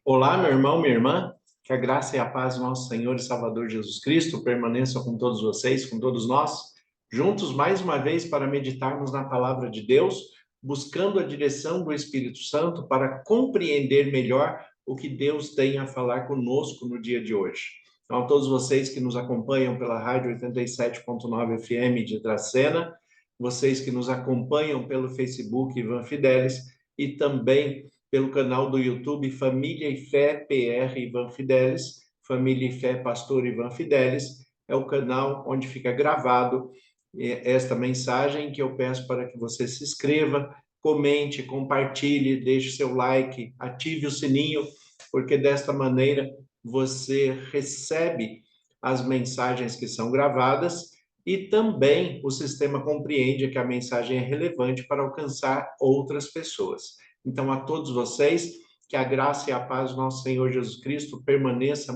Olá, meu irmão, minha irmã, que a graça e a paz do nosso Senhor e Salvador Jesus Cristo permaneçam com todos vocês, com todos nós, juntos mais uma vez para meditarmos na palavra de Deus, buscando a direção do Espírito Santo para compreender melhor o que Deus tem a falar conosco no dia de hoje. Então, a todos vocês que nos acompanham pela Rádio 87.9 FM de Dracena, vocês que nos acompanham pelo Facebook Ivan Fidelis e também pelo canal do YouTube Família e Fé PR Ivan Fidelis, Família e Fé Pastor Ivan Fidelis, é o canal onde fica gravado esta mensagem que eu peço para que você se inscreva, comente, compartilhe, deixe seu like, ative o sininho, porque desta maneira você recebe as mensagens que são gravadas e também o sistema compreende que a mensagem é relevante para alcançar outras pessoas. Então, a todos vocês, que a graça e a paz do nosso Senhor Jesus Cristo permaneça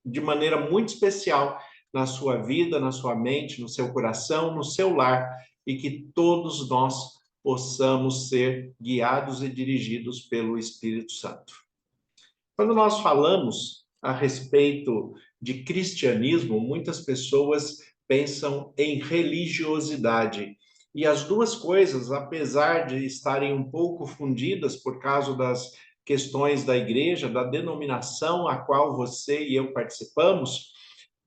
de maneira muito especial na sua vida, na sua mente, no seu coração, no seu lar, e que todos nós possamos ser guiados e dirigidos pelo Espírito Santo. Quando nós falamos a respeito de cristianismo, muitas pessoas pensam em religiosidade. E as duas coisas, apesar de estarem um pouco fundidas por causa das questões da igreja, da denominação a qual você e eu participamos,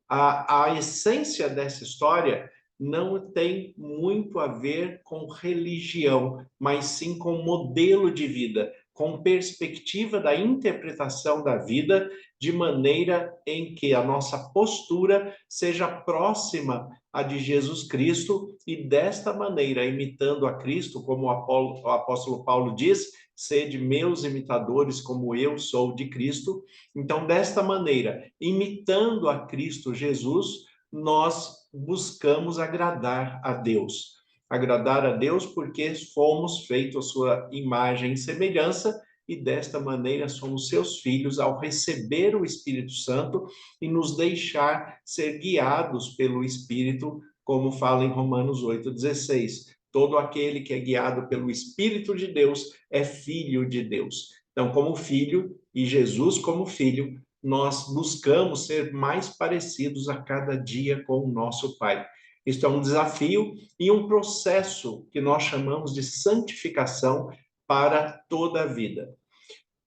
a essência dessa história não tem muito a ver com religião, mas sim com modelo de vida, com perspectiva da interpretação da vida, de maneira em que a nossa postura seja próxima à de Jesus Cristo e desta maneira, imitando a Cristo, como o apóstolo Paulo diz, sede meus imitadores como eu sou de Cristo. Então, desta maneira, imitando a Cristo Jesus, nós buscamos agradar a Deus. Agradar a Deus porque fomos feitos à sua imagem e semelhança e desta maneira somos seus filhos ao receber o Espírito Santo e nos deixar ser guiados pelo Espírito, como fala em Romanos 8,16. Todo aquele que é guiado pelo Espírito de Deus é filho de Deus. Então, como filho, e Jesus como filho, nós buscamos ser mais parecidos a cada dia com o nosso Pai. Isto é um desafio e um processo que nós chamamos de santificação para toda a vida.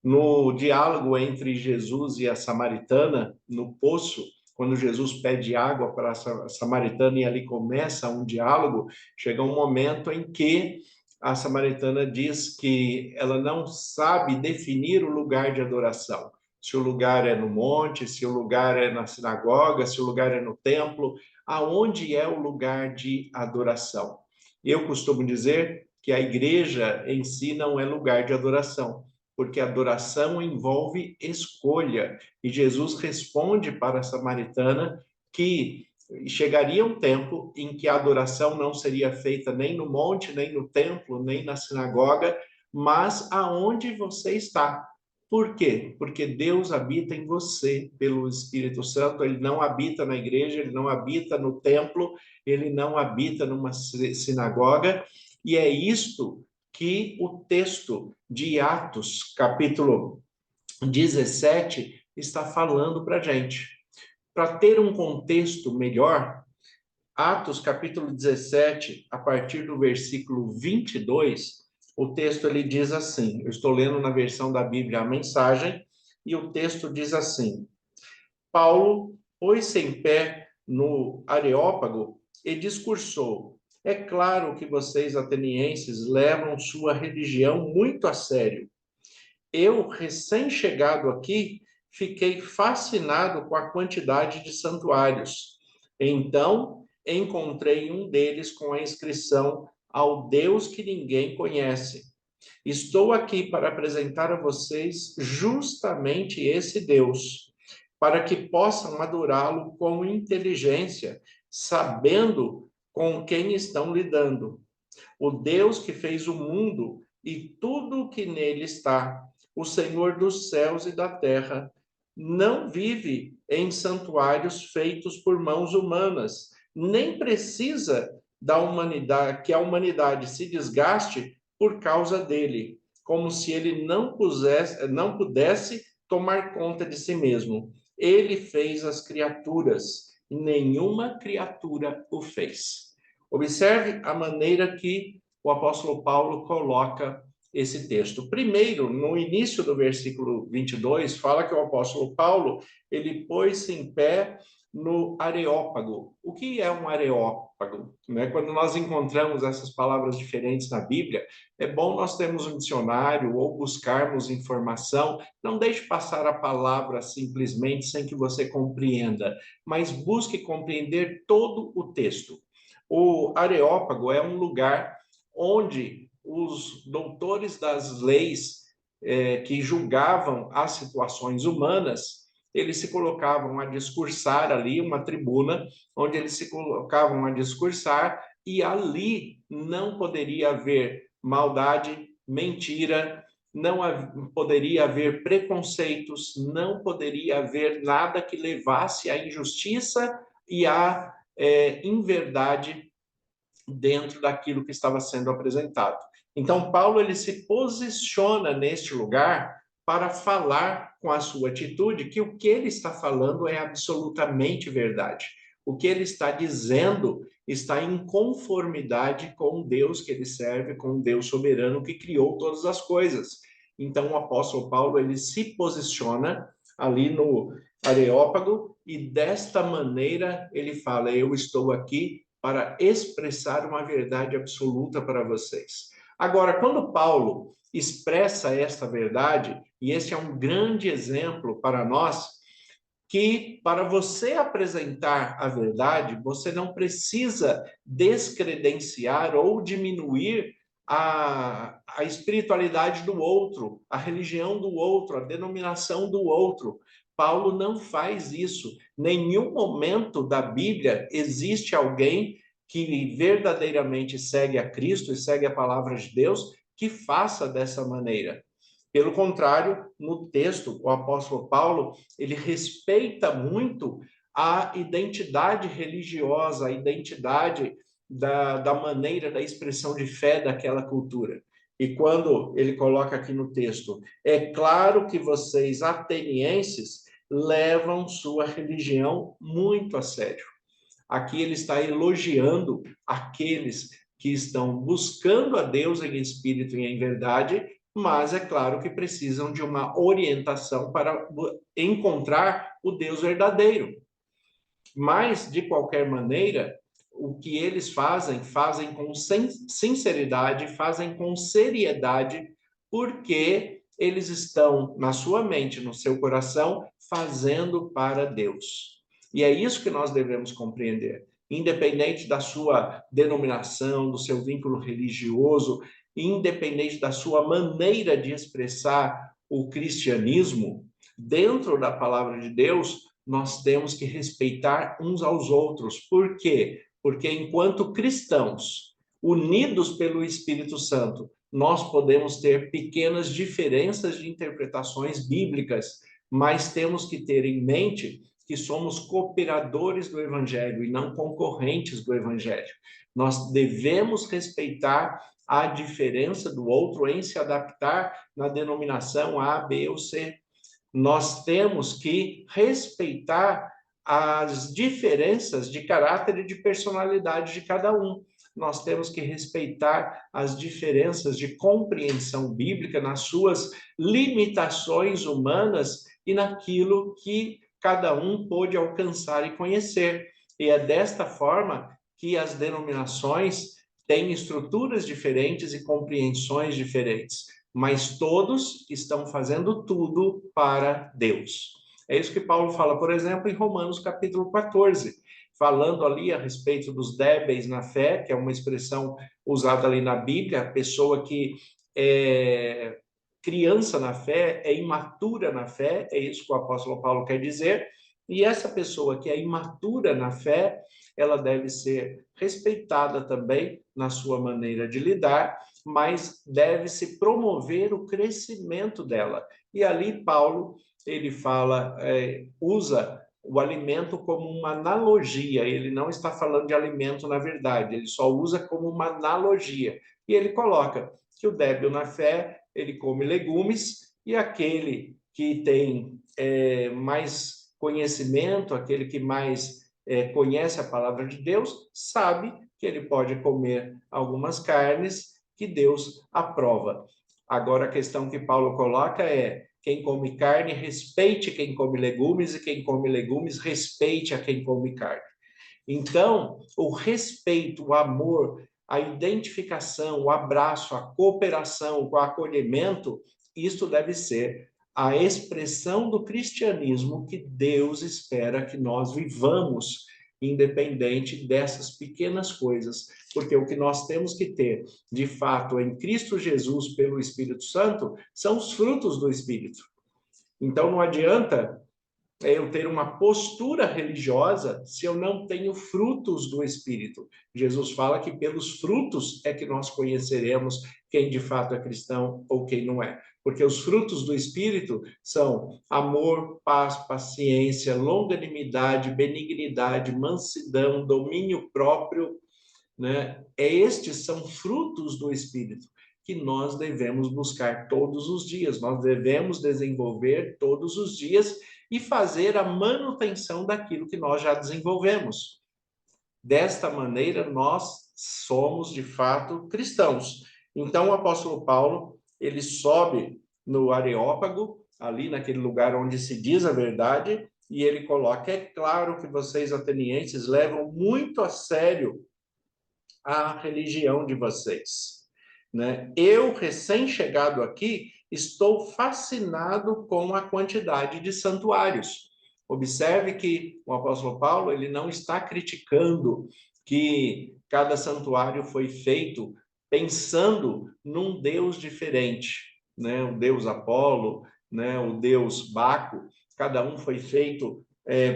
No diálogo entre Jesus e a samaritana, no poço, quando Jesus pede água para a samaritana e ali começa um diálogo, chega um momento em que a samaritana diz que ela não sabe definir o lugar de adoração. Se o lugar é no monte, se o lugar é na sinagoga, se o lugar é no templo, aonde é o lugar de adoração? Eu costumo dizer que a igreja em si não é lugar de adoração, porque adoração envolve escolha. E Jesus responde para a samaritana que chegaria um tempo em que a adoração não seria feita nem no monte, nem no templo, nem na sinagoga, mas aonde você está. Por quê? Porque Deus habita em você pelo Espírito Santo, ele não habita na igreja, ele não habita no templo, ele não habita numa sinagoga, e é isto que o texto de Atos, capítulo 17, está falando para a gente. Para ter um contexto melhor, Atos, capítulo 17, a partir do versículo 22, o texto ele diz assim, eu estou lendo na versão da Bíblia a mensagem, e o texto diz assim: Paulo pôs-se em pé no Areópago e discursou: é claro que vocês, atenienses, levam sua religião muito a sério. Eu, recém-chegado aqui, fiquei fascinado com a quantidade de santuários. Então, encontrei um deles com a inscrição ao Deus que ninguém conhece. Estou aqui para apresentar a vocês justamente esse Deus, para que possam adorá-lo com inteligência, sabendo com quem estão lidando. O Deus que fez o mundo e tudo o que nele está, o Senhor dos céus e da terra, não vive em santuários feitos por mãos humanas, nem precisa da humanidade, que a humanidade se desgaste por causa dele, como se ele não pudesse tomar conta de si mesmo. Ele fez as criaturas, e nenhuma criatura o fez. Observe a maneira que o apóstolo Paulo coloca esse texto. Primeiro, no início do versículo 22, fala que o apóstolo Paulo, ele pôs-se em pé no Areópago. O que é um Areópago? Quando nós encontramos essas palavras diferentes na Bíblia, é bom nós termos um dicionário ou buscarmos informação. Não deixe passar a palavra simplesmente sem que você compreenda, mas busque compreender todo o texto. O Areópago é um lugar onde os doutores das leis que julgavam as situações humanas, eles se colocavam a discursar ali, uma tribuna, onde eles se colocavam a discursar, e ali não poderia haver maldade, mentira, não poderia haver preconceitos, não poderia haver nada que levasse à injustiça e à inverdade dentro daquilo que estava sendo apresentado. Então, Paulo ele se posiciona neste lugar para falar com a sua atitude que o que ele está falando é absolutamente verdade. O que ele está dizendo está em conformidade com o Deus que ele serve, com o Deus soberano que criou todas as coisas. Então, o apóstolo Paulo ele se posiciona ali no Areópago e desta maneira ele fala: eu estou aqui para expressar uma verdade absoluta para vocês. Agora, quando Paulo expressa esta verdade, e esse é um grande exemplo para nós, que para você apresentar a verdade, você não precisa descredenciar ou diminuir a espiritualidade do outro, a religião do outro, a denominação do outro. Paulo não faz isso. Nenhum momento da Bíblia existe alguém que verdadeiramente segue a Cristo e segue a palavra de Deus que faça dessa maneira. Pelo contrário, no texto, o apóstolo Paulo, ele respeita muito a identidade religiosa, a identidade da maneira da expressão de fé daquela cultura. E quando ele coloca aqui no texto, é claro que vocês, atenienses, levam sua religião muito a sério. Aqui ele está elogiando aqueles que estão buscando a Deus em espírito e em verdade, mas é claro que precisam de uma orientação para encontrar o Deus verdadeiro. Mas, de qualquer maneira, o que eles fazem com sinceridade, fazem com seriedade, porque eles estão na sua mente, no seu coração, fazendo para Deus. E é isso que nós devemos compreender. Independente da sua denominação, do seu vínculo religioso, independente da sua maneira de expressar o cristianismo, dentro da palavra de Deus, nós temos que respeitar uns aos outros. Por quê? Porque enquanto cristãos, unidos pelo Espírito Santo, nós podemos ter pequenas diferenças de interpretações bíblicas, mas temos que ter em mente que somos cooperadores do Evangelho e não concorrentes do Evangelho. Nós devemos respeitar a diferença do outro em se adaptar na denominação A, B ou C. Nós temos que respeitar as diferenças de caráter e de personalidade de cada um. Nós temos que respeitar as diferenças de compreensão bíblica nas suas limitações humanas e naquilo que cada um pôde alcançar e conhecer. E é desta forma que as denominações têm estruturas diferentes e compreensões diferentes, mas todos estão fazendo tudo para Deus. É isso que Paulo fala, por exemplo, em Romanos capítulo 14, falando ali a respeito dos débeis na fé, que é uma expressão usada ali na Bíblia, a pessoa que é criança na fé, é imatura na fé, é isso que o apóstolo Paulo quer dizer, e essa pessoa que é imatura na fé, ela deve ser respeitada também na sua maneira de lidar, mas deve-se promover o crescimento dela. E ali Paulo, ele fala, usa o alimento como uma analogia, ele não está falando de alimento na verdade, ele só usa como uma analogia. E ele coloca que o débil na fé, ele come legumes, e aquele que tem mais conhecimento, aquele que mais conhece a palavra de Deus, sabe que ele pode comer algumas carnes que Deus aprova. Agora, a questão que Paulo coloca é: quem come carne, respeite quem come legumes, e quem come legumes, respeite a quem come carne. Então, o respeito, o amor, a identificação, o abraço, a cooperação, o acolhimento, isso deve ser a expressão do cristianismo que Deus espera que nós vivamos, independente dessas pequenas coisas, porque o que nós temos que ter, de fato, em Cristo Jesus, pelo Espírito Santo, são os frutos do Espírito. Então, não adianta eu ter uma postura religiosa se eu não tenho frutos do Espírito. Jesus fala que pelos frutos é que nós conheceremos quem de fato é cristão ou quem não é. Porque os frutos do Espírito são amor, paz, paciência, longanimidade, benignidade, mansidão, domínio próprio, né? Estes são frutos do Espírito que nós devemos buscar todos os dias, nós devemos desenvolver todos os dias e fazer a manutenção daquilo que nós já desenvolvemos. Desta maneira, nós somos, de fato, cristãos. Então, o apóstolo Paulo, ele sobe no Areópago, ali naquele lugar onde se diz a verdade, e ele coloca: é claro que vocês, atenienses, levam muito a sério a religião de vocês, né? Eu, recém-chegado aqui, estou fascinado com a quantidade de santuários. Observe que o apóstolo Paulo, ele não está criticando que cada santuário foi feito pensando num Deus diferente, né? O Deus Apolo, né? O Deus Baco, cada um foi feito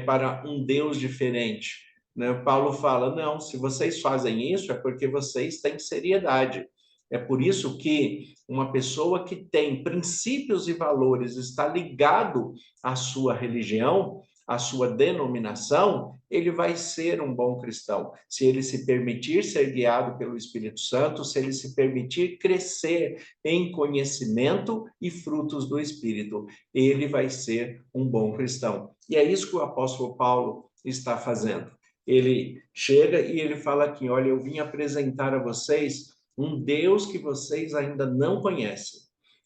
para um Deus diferente, né? Paulo fala: não, se vocês fazem isso é porque vocês têm seriedade. É por isso que uma pessoa que tem princípios e valores, está ligado à sua religião, à sua denominação, ele vai ser um bom cristão. Se ele se permitir ser guiado pelo Espírito Santo, se ele se permitir crescer em conhecimento e frutos do Espírito, ele vai ser um bom cristão. E é isso que o apóstolo Paulo está fazendo. Ele chega e ele fala aqui: olha, eu vim apresentar a vocês um Deus que vocês ainda não conhecem.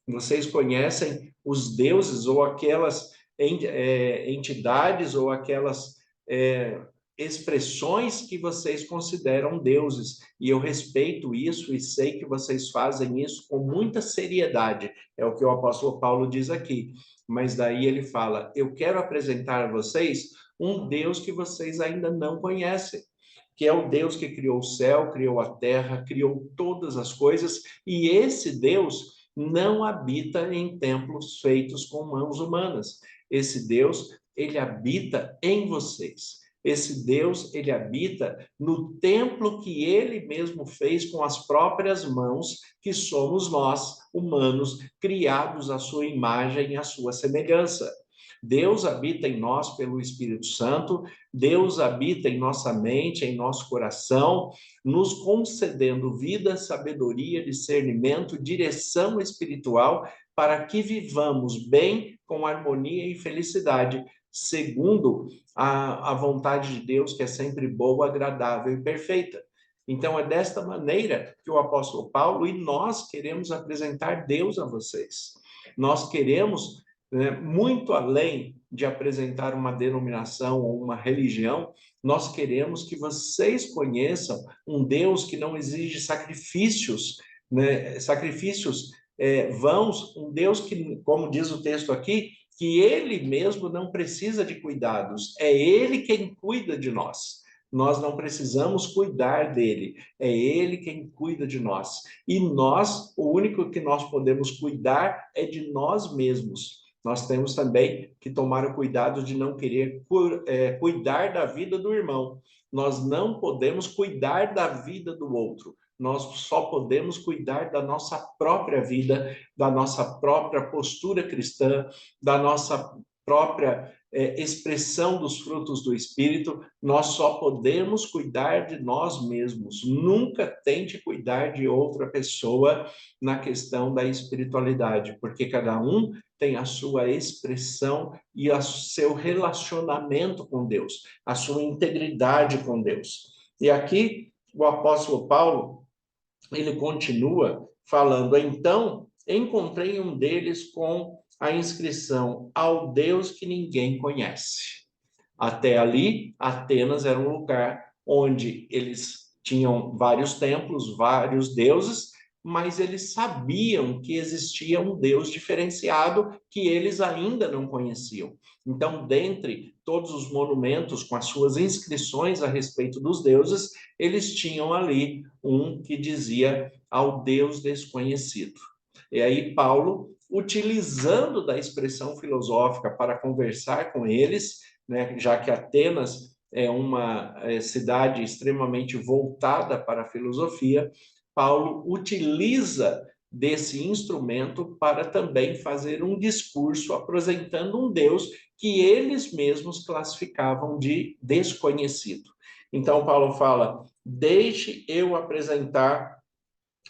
Vocês conhecem os deuses ou aquelas entidades ou aquelas expressões que vocês consideram deuses. E eu respeito isso e sei que vocês fazem isso com muita seriedade. É o que o apóstolo Paulo diz aqui. Mas daí ele fala: eu quero apresentar a vocês um Deus que vocês ainda não conhecem, que é o Deus que criou o céu, criou a terra, criou todas as coisas, e esse Deus não habita em templos feitos com mãos humanas. Esse Deus, ele habita em vocês. Esse Deus, ele habita no templo que ele mesmo fez com as próprias mãos, que somos nós, humanos, criados à sua imagem e à sua semelhança. Deus habita em nós pelo Espírito Santo, Deus habita em nossa mente, em nosso coração, nos concedendo vida, sabedoria, discernimento, direção espiritual, para que vivamos bem, com harmonia e felicidade, segundo a vontade de Deus, que é sempre boa, agradável e perfeita. Então, é desta maneira que o apóstolo Paulo e nós queremos apresentar Deus a vocês. Nós queremos, muito além de apresentar uma denominação ou uma religião, nós queremos que vocês conheçam um Deus que não exige sacrifícios, né? Sacrifícios vãos, um Deus que, como diz o texto aqui, que ele mesmo não precisa de cuidados, é ele quem cuida de nós. Nós não precisamos cuidar dele, é ele quem cuida de nós. E nós, o único que nós podemos cuidar é de nós mesmos. Nós temos também que tomar o cuidado de não querer cuidar da vida do irmão. Nós não podemos cuidar da vida do outro. Nós só podemos cuidar da nossa própria vida, da nossa própria postura cristã, da nossa própria expressão dos frutos do Espírito, nós só podemos cuidar de nós mesmos. Nunca tente cuidar de outra pessoa na questão da espiritualidade, porque cada um tem a sua expressão e o seu relacionamento com Deus, a sua integridade com Deus. E aqui o apóstolo Paulo, ele continua falando: então encontrei um deles com a inscrição ao Deus que ninguém conhece. Até ali, Atenas era um lugar onde eles tinham vários templos, vários deuses, mas eles sabiam que existia um Deus diferenciado que eles ainda não conheciam. Então, dentre todos os monumentos com as suas inscrições a respeito dos deuses, eles tinham ali um que dizia ao Deus desconhecido. E aí Paulo, utilizando da expressão filosófica para conversar com eles, né, já que Atenas é uma cidade extremamente voltada para a filosofia, Paulo utiliza desse instrumento para também fazer um discurso apresentando um Deus que eles mesmos classificavam de desconhecido. Então, Paulo fala: deixe eu apresentar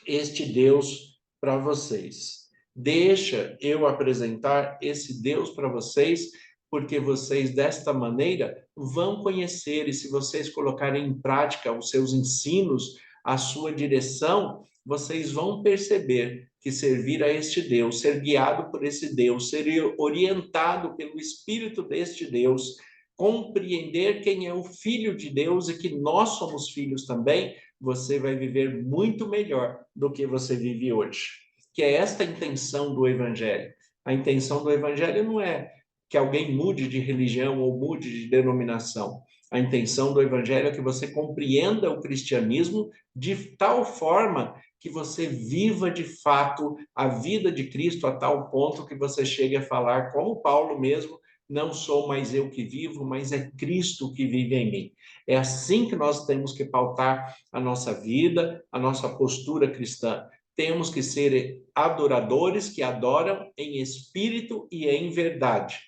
este Deus para vocês. Deixa eu apresentar esse Deus para vocês, porque vocês, desta maneira, vão conhecer, e se vocês colocarem em prática os seus ensinos, a sua direção, vocês vão perceber que servir a este Deus, ser guiado por esse Deus, ser orientado pelo Espírito deste Deus, compreender quem é o Filho de Deus e que nós somos filhos também, você vai viver muito melhor do que você vive hoje. Que é esta a intenção do Evangelho. A intenção do Evangelho não é que alguém mude de religião ou mude de denominação. A intenção do Evangelho é que você compreenda o cristianismo de tal forma que você viva de fato a vida de Cristo a tal ponto que você chegue a falar, como Paulo mesmo: não sou mais eu que vivo, mas é Cristo que vive em mim. É assim que nós temos que pautar a nossa vida, a nossa postura cristã. Temos que ser adoradores que adoram em espírito e em verdade.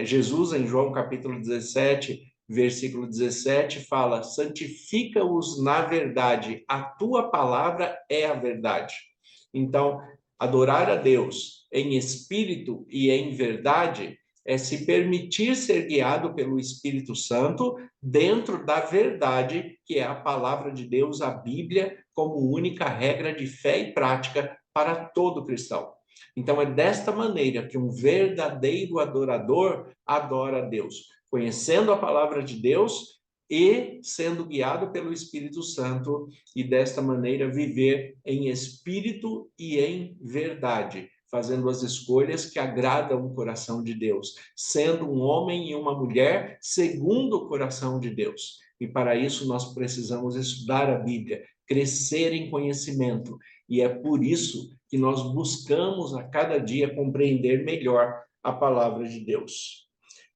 Jesus, em João capítulo 17, versículo 17, fala: santifica-os na verdade, a tua palavra é a verdade. Então, adorar a Deus em espírito e em verdade é se permitir ser guiado pelo Espírito Santo dentro da verdade, que é a palavra de Deus, a Bíblia, como única regra de fé e prática para todo cristão. Então, é desta maneira que um verdadeiro adorador adora a Deus, conhecendo a palavra de Deus e sendo guiado pelo Espírito Santo, e desta maneira viver em espírito e em verdade, fazendo as escolhas que agradam o coração de Deus, sendo um homem e uma mulher segundo o coração de Deus. E para isso nós precisamos estudar a Bíblia, crescer em conhecimento, e é por isso que nós buscamos a cada dia compreender melhor a palavra de Deus.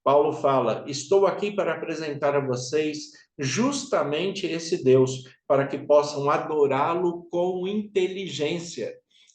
Paulo fala: estou aqui para apresentar a vocês justamente esse Deus, para que possam adorá-lo com inteligência.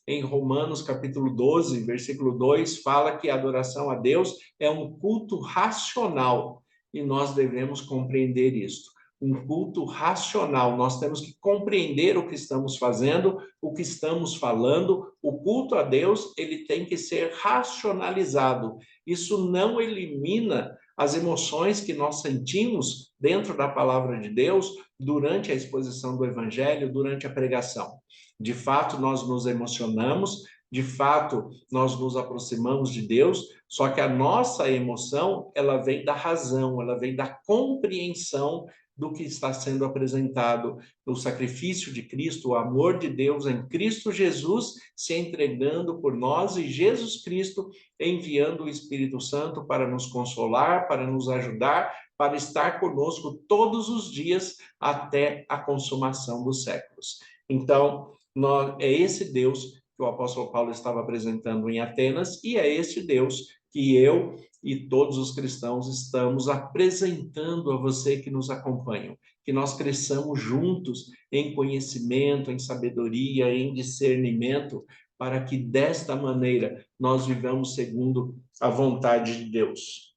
Em Romanos capítulo 12, versículo 2, fala que a adoração a Deus é um culto racional, e nós devemos compreender isto. Um culto racional, nós temos que compreender o que estamos fazendo, o que estamos falando. O culto a Deus, ele tem que ser racionalizado. Isso não elimina as emoções que nós sentimos dentro da palavra de Deus durante a exposição do Evangelho, durante a pregação. De fato, nós nos emocionamos, de fato, nós nos aproximamos de Deus, só que a nossa emoção, ela vem da razão, ela vem da compreensão do que está sendo apresentado, o sacrifício de Cristo, o amor de Deus em Cristo Jesus, se entregando por nós, e Jesus Cristo enviando o Espírito Santo para nos consolar, para nos ajudar, para estar conosco todos os dias até a consumação dos séculos. Então, é esse Deus que o apóstolo Paulo estava apresentando em Atenas, e é este Deus que eu e todos os cristãos estamos apresentando a você que nos acompanham, que nós cresçamos juntos em conhecimento, em sabedoria, em discernimento, para que desta maneira nós vivamos segundo a vontade de Deus.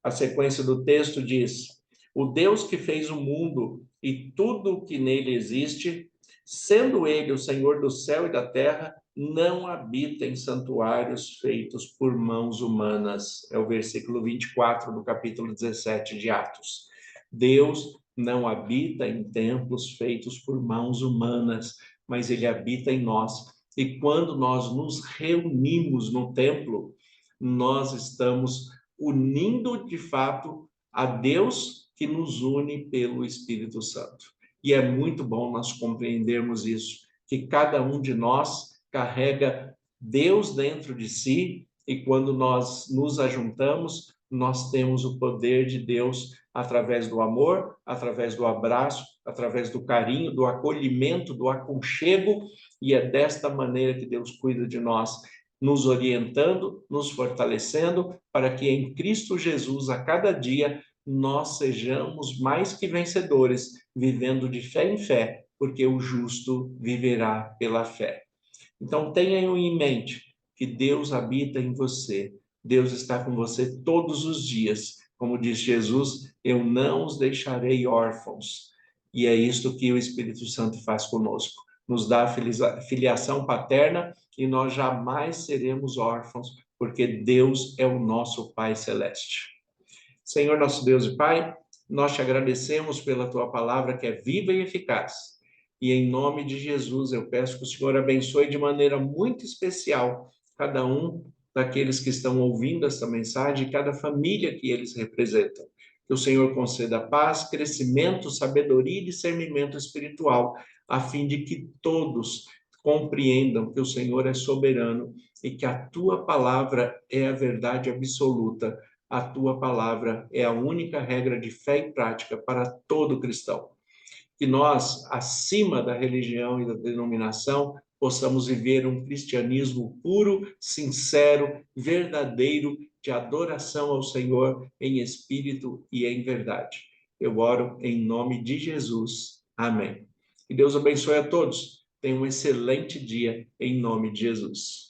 A sequência do texto diz: o Deus que fez o mundo e tudo o que nele existe, sendo ele o Senhor do céu e da terra, não habita em santuários feitos por mãos humanas. É o versículo 24 do capítulo 17 de Atos. Deus não habita em templos feitos por mãos humanas, mas ele habita em nós. E quando nós nos reunimos no templo, nós estamos unindo de fato a Deus que nos une pelo Espírito Santo. E é muito bom nós compreendermos isso, que cada um de nós carrega Deus dentro de si, e quando nós nos ajuntamos, nós temos o poder de Deus através do amor, através do abraço, através do carinho, do acolhimento, do aconchego, e é desta maneira que Deus cuida de nós, nos orientando, nos fortalecendo, para que em Cristo Jesus, a cada dia, nós sejamos mais que vencedores, vivendo de fé em fé, porque o justo viverá pela fé. Então, tenham em mente que Deus habita em você. Deus está com você todos os dias. Como diz Jesus, eu não os deixarei órfãos. E é isto que o Espírito Santo faz conosco. Nos dá a filiação paterna e nós jamais seremos órfãos, porque Deus é o nosso Pai Celeste. Senhor, nosso Deus e Pai, nós te agradecemos pela tua palavra que é viva e eficaz. E em nome de Jesus, eu peço que o Senhor abençoe de maneira muito especial cada um daqueles que estão ouvindo esta mensagem, cada família que eles representam. Que o Senhor conceda paz, crescimento, sabedoria e discernimento espiritual, a fim de que todos compreendam que o Senhor é soberano e que a tua palavra é a verdade absoluta. A tua palavra é a única regra de fé e prática para todo cristão. Que nós, acima da religião e da denominação, possamos viver um cristianismo puro, sincero, verdadeiro, de adoração ao Senhor em espírito e em verdade. Eu oro em nome de Jesus. Amém. Que Deus abençoe a todos. Tenha um excelente dia em nome de Jesus.